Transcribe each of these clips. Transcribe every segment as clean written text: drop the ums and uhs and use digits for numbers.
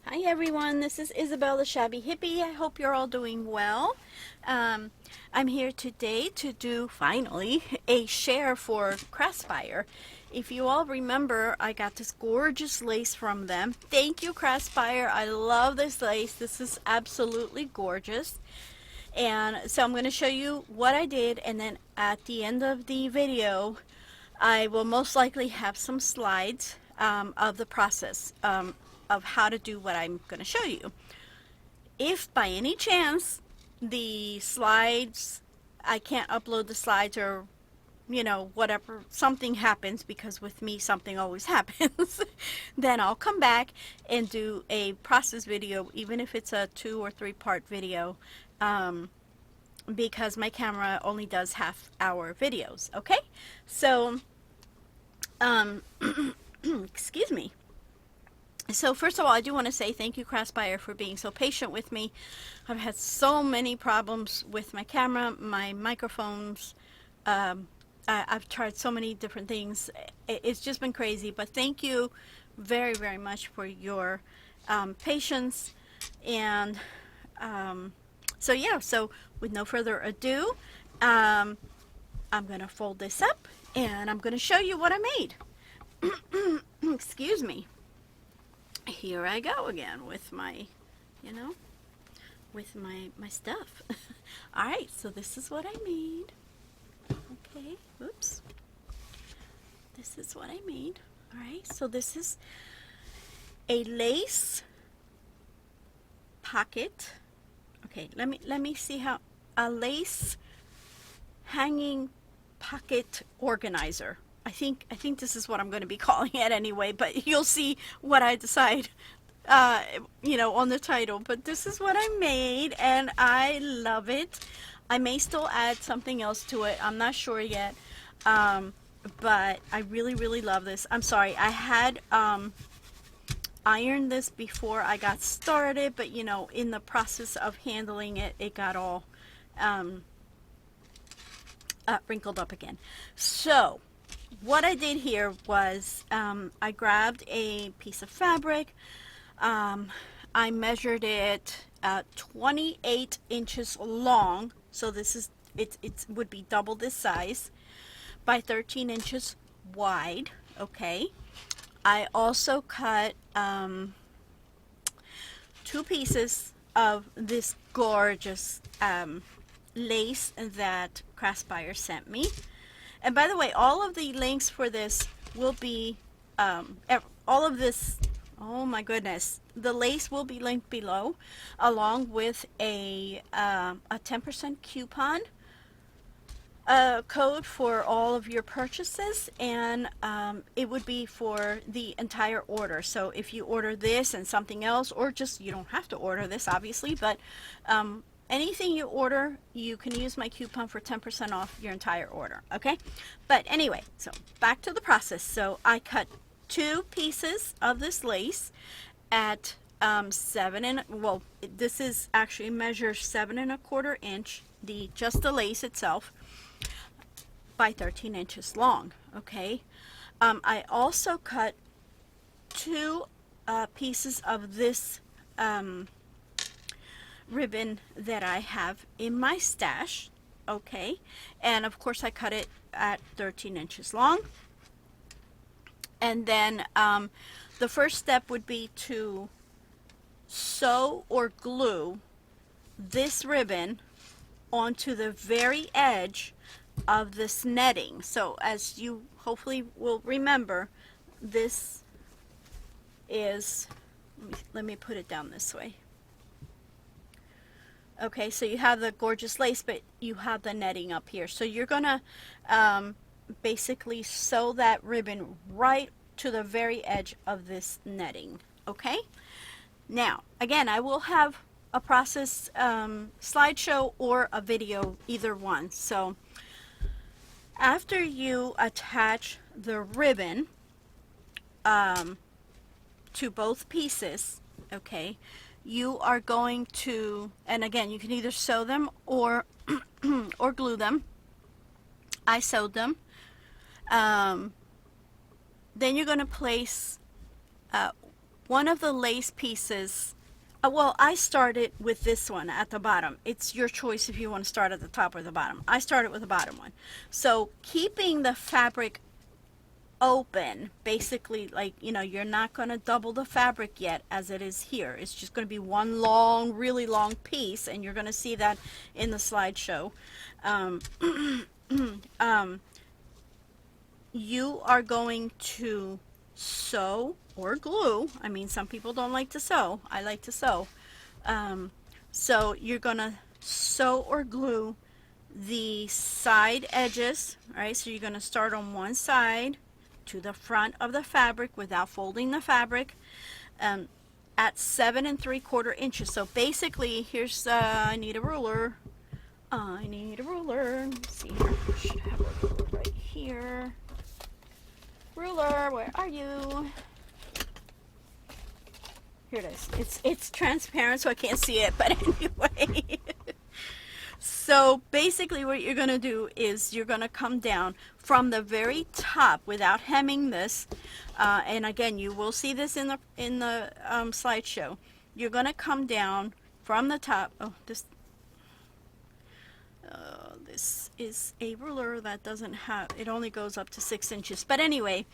Hi everyone, this is Isabel the Shabby Hippie. I hope you're all doing well. I'm here today to do, finally, a share for Craftspire. If you all remember, I got this gorgeous lace from them. Thank you, Craftspire. I love this lace. This is absolutely gorgeous. And so I'm going to show you what I did, and then at the end of the video, I will most likely have some slides of the process of how to do what I'm going to show you. If by any chance the slides, I can't upload the slides, or whatever, something happens, because with me something always happens, then I'll come back and do a process video, even if it's a 2 or 3 part video, because my camera only does half-hour videos. Okay, so excuse me. So first of all, I do want to say thank you, Craftspire, for being so patient with me. I've had so many problems with my camera, my microphones. I've tried so many different things. It's just been crazy, but thank you very, very much for your patience. And so yeah, so with no further ado, I'm going to fold this up and I'm going to show you what I made. Excuse me. Here I go again with my, with my stuff. All right, so this is what I made. Okay, oops. This is what I made. All right, so this is a lace pocket. Okay, let me see how a lace hanging pocket organizer. I think this is what I'm going to be calling it anyway, but you'll see what I decide, on the title. But this is what I made, and I love it. I may still add something else to it. I'm not sure yet, but I really, really love this. I'm sorry, I had ironed this before I got started, but in the process of handling it, it got all wrinkled up again. So what I did here was I grabbed a piece of fabric. I measured it 28 inches long, so this is it would be double this size, by 13 inches wide. Okay, I also cut 2 pieces of this gorgeous lace that Craftspire sent me. And by the way, all of the links for this will be, all of this, oh my goodness, the lace will be linked below, along with a 10% coupon code for all of your purchases, and it would be for the entire order. So if you order this and something else, or just, you don't have to order this obviously, but anything you order, you can use my coupon for 10% off your entire order. Okay, but anyway, so back to the process. So I cut 2 pieces of this lace at 7 well, this is actually measures 7¼ inch, just the lace itself, by 13 inches long. Okay, I also cut 2 pieces of this ribbon that I have in my stash. Okay, and of course I cut it at 13 inches long. And then the first step would be to sew or glue this ribbon onto the very edge of this netting. So as you hopefully will remember, this is, let me put it down this way. Okay, so you have the gorgeous lace, but you have the netting up here. So you're gonna basically sew that ribbon right to the very edge of this netting. Okay, now again, I will have a process slideshow or a video, either one. So after you attach the ribbon to both pieces, okay, you are going to, and again, you can either sew them or or glue them. I sewed them. Then you're going to place one of the lace pieces, well, I started with this one at the bottom. It's your choice if you want to start at the top or the bottom. I started with the bottom one. So keeping the fabric open, basically, like, you know, you're not going to double the fabric yet as it is here. It's just going to be one long, really long piece, and you're going to see that in the slideshow. You are going to sew or glue. I mean, some people don't like to sew. I like to sew. So you're going to sew or glue the side edges, right? So you're going to start on one side to the front of the fabric without folding the fabric, at 7 3/4 inches. So basically, here's, I need a ruler. I need a ruler. Let's see here. I should have a ruler right here. Ruler, where are you? Here it is. It's transparent, so I can't see it, but anyway. So basically what you're going to do is you're going to come down from the very top without hemming this, and again, you will see this in the slideshow. You're going to come down from the top. Oh, this is a ruler that doesn't have, it only goes up to 6 inches. But anyway,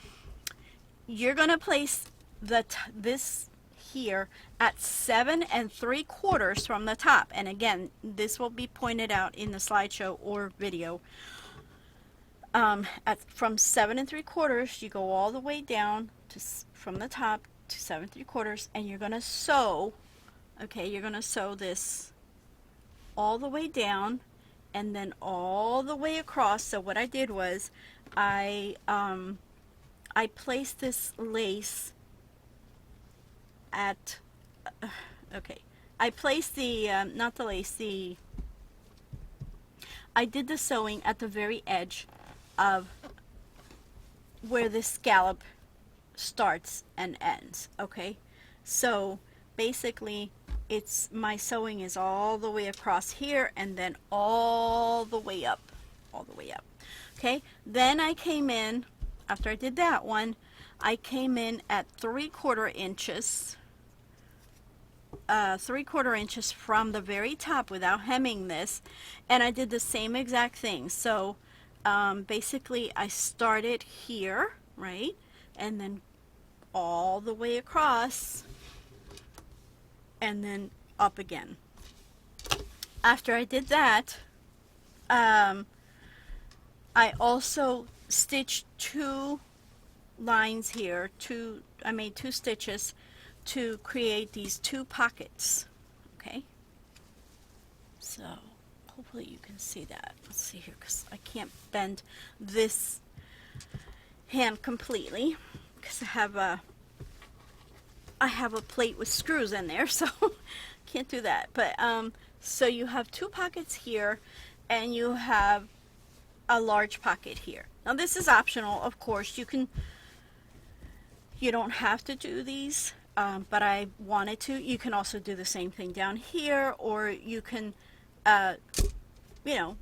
you're going to place this here at 7 3/4 from the top. And again, this will be pointed out in the slideshow or video. From 7 3/4, you go all the way down to from the top to 7 3/4, and you're going to sew. Okay, you're going to sew this all the way down and then all the way across. So what I did was I placed this lace at okay, I placed the not the lace, I did the sewing at the very edge of where the scallop starts and ends. Okay, so basically my sewing is all the way across here and then all the way up. Okay, then I came in, after I did that one, I came in at 3/4 inches, 3/4 inches from the very top without hemming this, and I did the same exact thing. So basically I started here, right, and then all the way across and then up again. After I did that, I also stitched 2 lines here. I made 2 stitches to create these 2 pockets. Okay, so hopefully you can see that. Let's see here, because I can't bend this hand completely because I have a plate with screws in there, so can't do that. But so you have 2 pockets here and you have a large pocket here. Now this is optional, of course. You don't have to do these, but I wanted to. You can also do the same thing down here, or you can you know,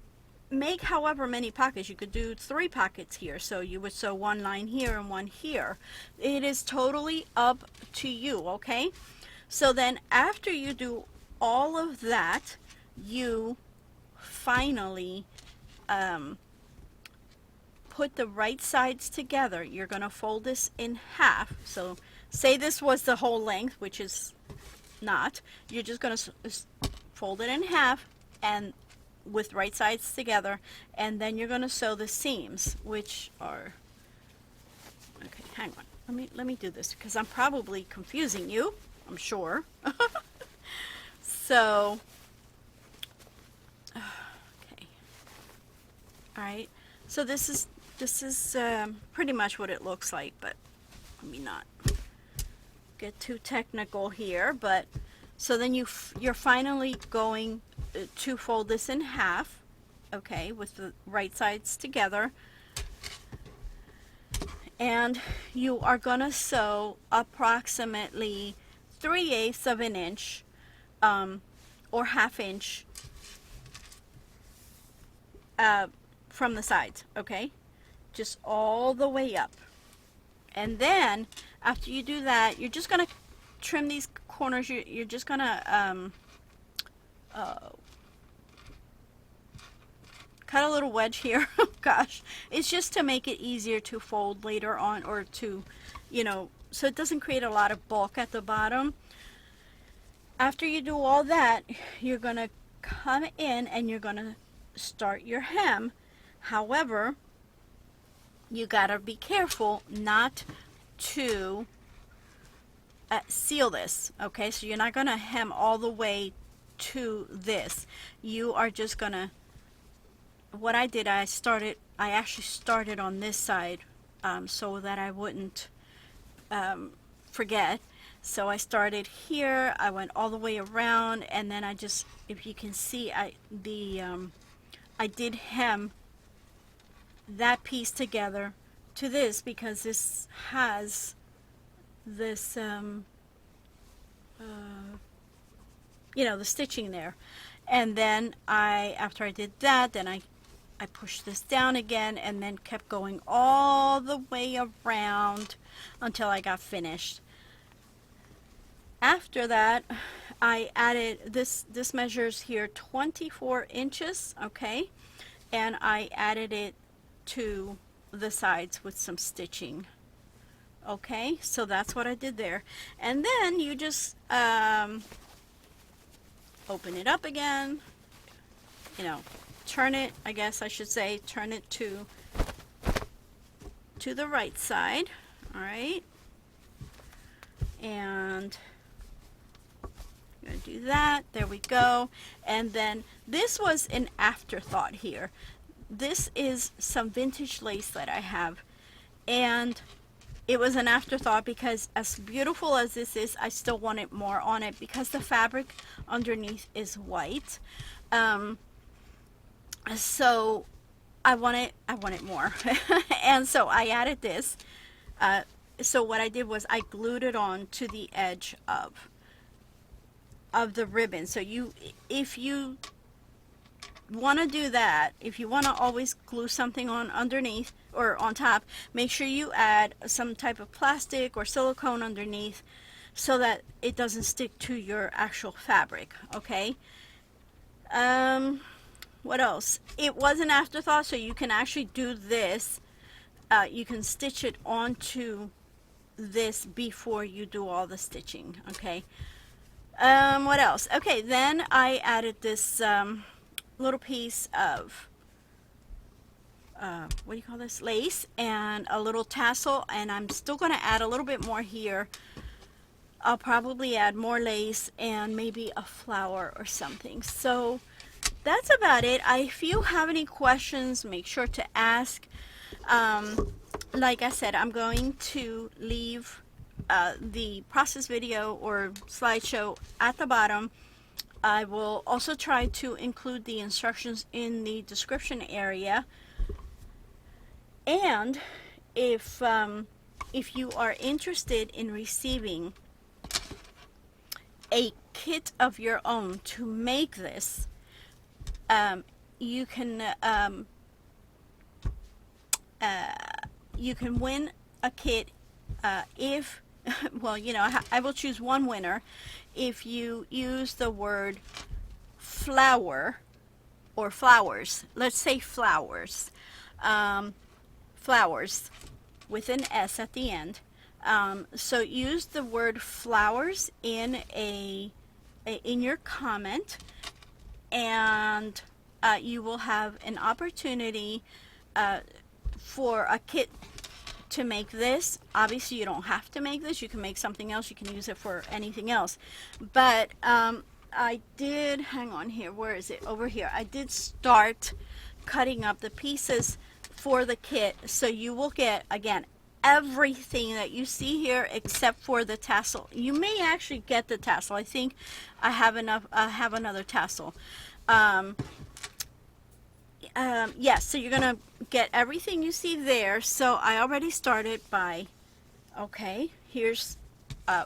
make however many pockets. You could do 3 pockets here, so you would sew 1 line here and 1 here. It is totally up to you. Okay, so then after you do all of that, you finally put the right sides together. You're going to fold this in half. So say this was the whole length, which is not. You're just going to fold it in half and with right sides together, and then you're going to sew the seams, which are, okay, hang on, let me do this because I'm probably confusing you, I'm sure. So okay, all right, so this is pretty much what it looks like, but let me not get too technical here. But so then you're finally going to fold this in half, okay, with the right sides together, and you are going to sew approximately 3/8 of an inch or 1/2 inch from the sides, okay, just all the way up. And then after you do that, you're just going to trim these corners, you're just gonna uh, cut a little wedge here. Oh gosh, it's just to make it easier to fold later on, or to, you know, so it doesn't create a lot of bulk at the bottom. After you do all that, you're gonna come in and you're gonna start your hem. However, you gotta be careful not to seal this. Okay, so you're not gonna hem all the way to this. You are just gonna, what I did, I actually started on this side, so that I wouldn't forget. So I started here, I went all the way around, and then I just, if you can see, I did hem that piece together to this, because this has this you know, the stitching there. And then after I did that, then I pushed this down again, and then kept going all the way around until I got finished. After that, I added this measures here 24 inches, okay, and I added it to the sides with some stitching. Okay, so that's what I did there. And then you just open it up again, you know, turn it, I guess I should say, turn it to the right side. All right, and I'm gonna do that. There we go. And then this was an afterthought here. This is some vintage lace that I have, and it was an afterthought because, as beautiful as this is, I still wanted more on it because the fabric underneath is white. So I wanted more. And so I added this. So what I did was I glued it on to the edge of the ribbon. So if you want to do that, if you want to always glue something on underneath or on top, make sure you add some type of plastic or silicone underneath so that it doesn't stick to your actual fabric. Okay. What else? It was an afterthought, so you can actually do this. You can stitch it onto this before you do all the stitching. Okay. What else? Okay, then I added this little piece of what do you call this, lace, and a little tassel, and I'm still going to add a little bit more here. I'll probably add more lace and maybe a flower or something. So that's about it. If you have any questions, make sure to ask. Like I said, I'm going to leave the process video or slideshow at the bottom. I will also try to include the instructions in the description area. And if you are interested in receiving a kit of your own to make this, you can win a kit if well, you know, I will choose one winner if you use the word flower or flowers. Let's say flowers. Flowers with an S at the end. So use the word flowers in your comment, and you will have an opportunity for a kit to make this. Obviously you don't have to make this, you can make something else, you can use it for anything else. But I did, hang on here, where is it? Over here. I did start cutting up the pieces for the kit, so you will get, again, everything that you see here except for the tassel. You may actually get the tassel. I think I have another tassel. Yes, so you're gonna get everything you see there. So I already started by, okay, here's a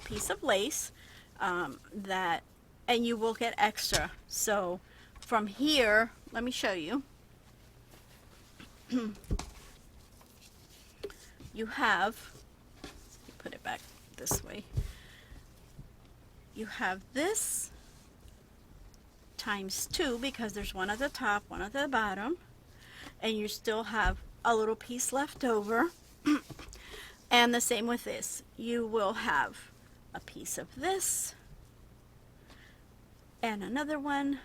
piece of lace that, and you will get extra. So from here, let me show you. You have, let me put it back this way. you have this times 2 because there's one at the top, one at the bottom, and you still have a little piece left over. And the same with this. You will have a piece of this and another one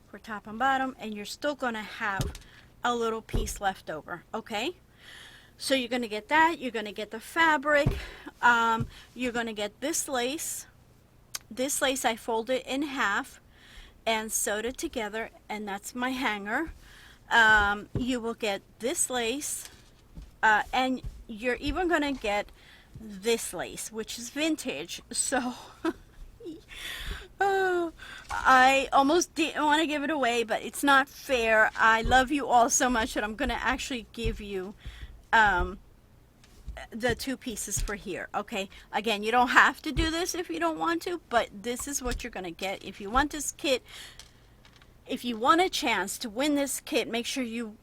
for top and bottom, and you're still going to have a little piece left over, okay? So you're going to get that. You're going to get the fabric. You're going to get this lace. This lace I folded in half and sewed it together, and that's my hanger. You will get this lace, and you're even going to get this lace, which is vintage. So oh, I almost didn't want to give it away, but it's not fair. I love you all so much that I'm going to actually give you the 2 pieces for here. Okay, again, you don't have to do this if you don't want to, but this is what you're going to get. If you want this kit, if you want a chance to win this kit, make sure you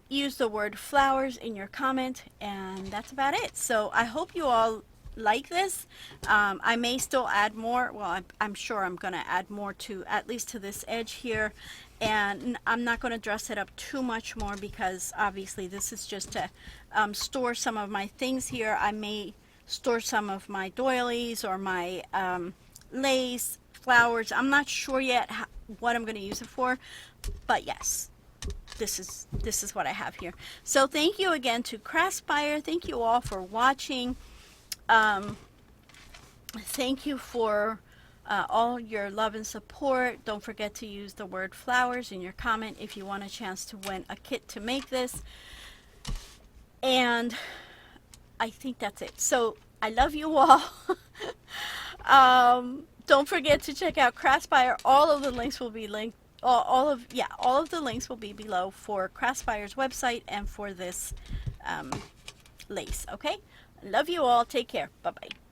use the word flowers in your comment, and that's about it. So I hope you all like this. I may still add more. Well, I'm sure I'm going to add more to, at least to this edge here, and I'm not going to dress it up too much more because obviously this is just to store some of my things here. I may store some of my doilies or my lace, flowers. I'm not sure yet what I'm going to use it for, but yes, this is what I have here. So thank you again to Craftspire. Thank you all for watching. Thank you for all your love and support. Don't forget to use the word flowers in your comment if you want a chance to win a kit to make this. And I think that's it. So I love you all. Don't forget to check out Craftspire. All of the links will be linked. All of the links will be below for Craftspire's website and for this lace. Okay, love you all. Take care. Bye bye.